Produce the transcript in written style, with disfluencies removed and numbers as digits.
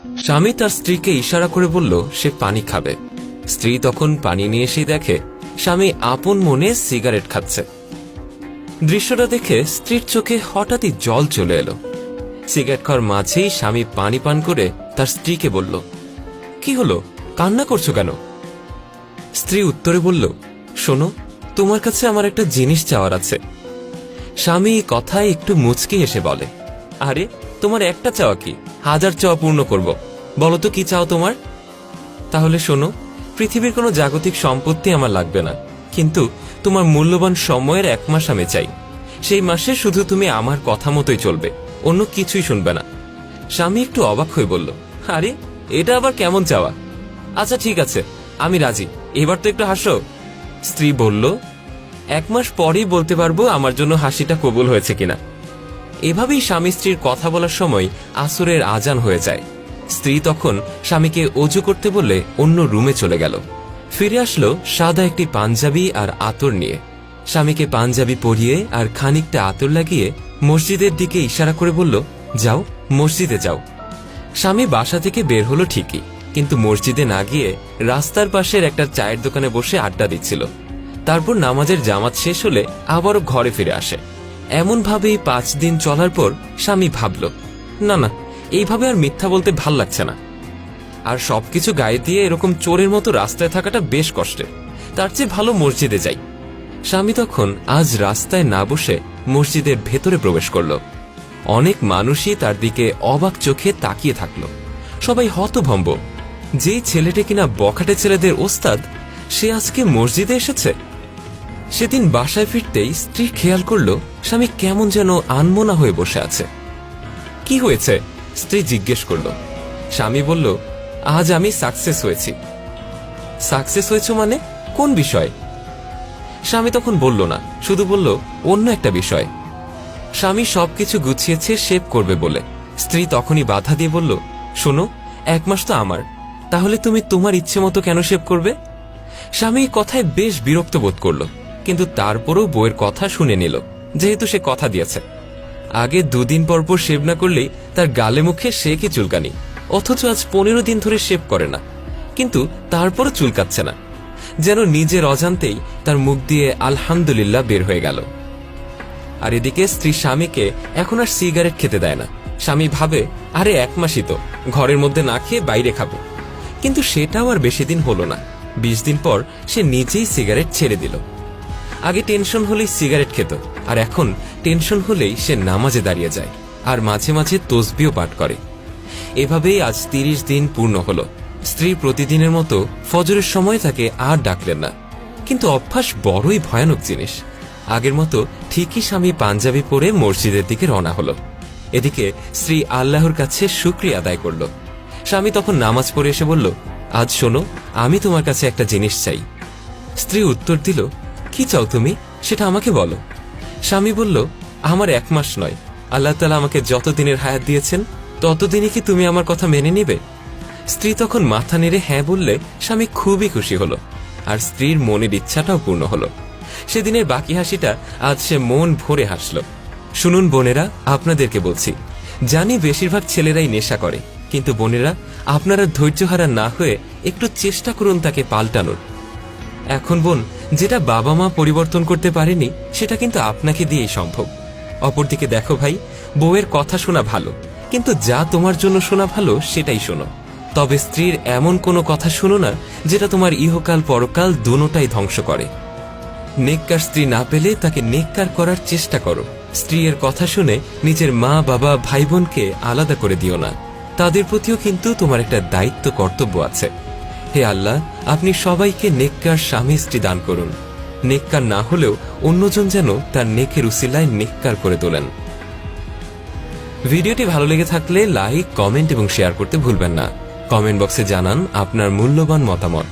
স্বামী তার স্ত্রীকে ইশারা করে বলল সে পানি খাবে। স্ত্রী তখন পানি নিয়ে এসে দেখে স্বামী আপন মনে সিগারেট খাচ্ছে। দৃশ্যটা দেখে স্ত্রীর চোখে হঠাৎই জল চলে এলো। সিগারেট খাওয়ার মাঝেই স্বামী পানি পান করে তার স্ত্রীকে বলল, কি হলো, কান্না করছো কেন? স্ত্রী উত্তরে বলল, শোনো, তোমার কাছে আমার একটা জিনিস চাওয়ার আছে। স্বামী কথায় একটু মুচকি হেসে বলে, আরে তোমার একটা চাওয়া কি, 1000 চাওয়া পূর্ণ করব, বলো তো কি চাও তোমার? তাহলে শোনো, পৃথিবীর কোনো জাগতিক সম্পত্তি আমার লাগবে না, কিন্তু তোমার মূল্যবান সময়ের 1 মাস আমি চাই। সেই মাসে শুধু তুমি আমার কথা মতোই চলবে, অন্য কিছুই শুনবে না। স্বামী একটু অবাক হয়ে বলল, আরে এটা আবার কেমন চাওয়া? আচ্ছা ঠিক আছে, আমি রাজি, এবার তো একটু হাসো। স্ত্রী বলল, 1 মাস পরেই বলতে পারবো আমার জন্য হাসিটা কবুল হয়েছে কিনা। এভাবেই স্বামী স্ত্রীর কথা বলার সময় আসরের আজান হয়ে যায়। স্ত্রী তখন স্বামীকে অজু করতে বলে অন্য রুমে চলে গেল। ফিরে আসলো সাদা একটি পাঞ্জাবি আর আতর নিয়ে। স্বামীকে পাঞ্জাবি পরিয়ে আর খানিকটা আতর লাগিয়ে মসজিদের দিকে ইশারা করে বলল, যাও মসজিদে যাও। স্বামী বাসা থেকে বের হলো ঠিকই, কিন্তু মসজিদে না গিয়ে রাস্তার পাশের একটা চায়ের দোকানে বসে আড্ডা দিচ্ছিল। তারপর নামাজের জামাত শেষ হলে আবারও ঘরে ফিরে আসে। এমন ভাবেই 5 দিন চলার পর স্বামী ভাবল, না না, এইভাবে আর মিথ্যা বলতে ভাল লাগছে না, আর সবকিছু গায়ে দিয়ে এরকম চোরের মতো রাস্তায় থাকাটা বেশ কষ্টের, তার চেয়ে ভালো মসজিদে যাই। স্বামী তখন আজ রাস্তায় না বসে মসজিদের ভেতরে প্রবেশ করল। অনেক মানুষই তার দিকে অবাক চোখে তাকিয়ে থাকলো। সবাই হতভম্ব, যেই ছেলেটা কিনা বখাটে ছেলেদের ওস্তাদ, সে আজকে মসজিদে এসেছে। সেদিন বাসায় ফিরতেই স্ত্রী খেয়াল করল স্বামী কেমন যেন আনমনা হয়ে বসে আছে। কি হয়েছে? স্ত্রী জিজ্ঞেস করল। স্বামী বলল, আজ আমি সাকসেস হয়েছি। সাকসেস হয়েছ মানে কোন বিষয়? স্বামী তখন বলল না, শুধু বলল অন্য একটা বিষয়। স্বামী সবকিছু গুছিয়েছে শেভ করবে বলে। স্ত্রী তখনই বাধা দিয়ে বলল, শোনো, 1 মাস তো আমার, তাহলে তুমি তোমার ইচ্ছে মতো কেন শেভ করবে? স্বামী কথায় বেশ বিরক্ত বোধ করল, কিন্তু তারপরও বউয়ের কথা শুনে নিল, যেহেতু সে কথা দিয়েছে। আগে 2 দিন পর পর শেভ না করলেই তার গালে মুখে সে কি চুলকানি, অথচ আজ 15 দিন ধরে শেভ করে না, কিন্তু তারপরও চুলকাচ্ছে না। যেন নিজের অজান্তেই তার মুখ দিয়ে আলহামদুলিল্লাহ বের হয়ে গেল। আর এদিকে স্ত্রী স্বামীকে এখন আর সিগারেট খেতে দেয় না। স্বামী ভাবে, আরে 1 মাসই তো, ঘরের মধ্যে না খেয়ে বাইরে খাবো। কিন্তু সেটাও আর বেশি দিন হলো না। 20 দিন পর সে নিজেই সিগারেট ছেড়ে দিল। আগে টেনশন হলেই সিগারেট খেত, আর এখন টেনশন হলেই সে নামাজে দাঁড়িয়ে যায়, আর মাঝে মাঝে তসবিও পাঠ করে। এভাবেই আজ 30 দিন পূর্ণ হলো। স্ত্রী প্রতিদিনের মতো ফজরের সময় তাকে আর ডাকলেন না, কিন্তু অভ্যাস বড়ই ভয়ানক জিনিস। আগের মতো ঠিকই স্বামী পাঞ্জাবি পরে মসজিদের দিকে রওনা হলো। এদিকে স্ত্রী আল্লাহর কাছে শুকরিয়া আদায় করল। স্বামী তখন নামাজ পড়ে এসে বলল, আজ শোনো, আমি তোমার কাছে একটা জিনিস চাই। স্ত্রী উত্তর দিল, কি চাও তুমি, সেটা আমাকে বলো। স্বামী বলল, আমার 1 মাস নয়, আল্লাহ তাআলা আমাকে যত দিনের হায়াত দিয়েছেন ততদিনই কি তুমি আমার কথা মেনে নিবে? স্ত্রী তখন মাথা নেড়ে হ্যাঁ বললে স্বামী খুবই খুশি হলো, আর স্ত্রীর মনের ইচ্ছাটাও পূর্ণ হলো। সেদিনের বাকি হাসিটা আজ সে মন ভরে হাসল। শুনুন বোনেরা, আপনাদেরকে বলছি, জানি বেশিরভাগ ছেলেরাই নেশা করে, কিন্তু বোনেরা, আপনারা ধৈর্যহারা না হয়ে একটু চেষ্টা করুন তাকে পাল্টানোর। এখন বোন, যেটা বাবা মা পরিবর্তন করতে পারেনি, সেটা কিন্তু আপনাকে দিয়েই সম্ভব। অপরদিকে দেখো ভাই, বউয়ের কথা শোনা ভালো, কিন্তু যা তোমার জন্য শোনা ভালো সেটাই শোনো। তবে স্ত্রীর এমন কোনো কথা শোনো না যেটা তোমার ইহকাল পরকাল দুটোটাই ধ্বংস করে। নেককার স্ত্রী না পেলে তাকে নেককার করার চেষ্টা করো। স্ত্রীর কথা শুনে নিজের মা বাবা ভাই বোনকে আলাদা করে দিও না, তাদের প্রতিও কিন্তু তোমার একটা দায়িত্ব কর্তব্য আছে। হে আল্লাহ, আপনি সবাইকে নেককার স্বামী স্ত্রী দান করুন। নেককার না হলেও অন্যজন যেন তার নেকের উসিলায় নেককার করে তোলেন। ভিডিওটি ভালো লেগে থাকলে লাইক, কমেন্ট এবং শেয়ার করতে ভুলবেন না। কমেন্ট বক্সে জানান আপনার মূল্যবান মতামত।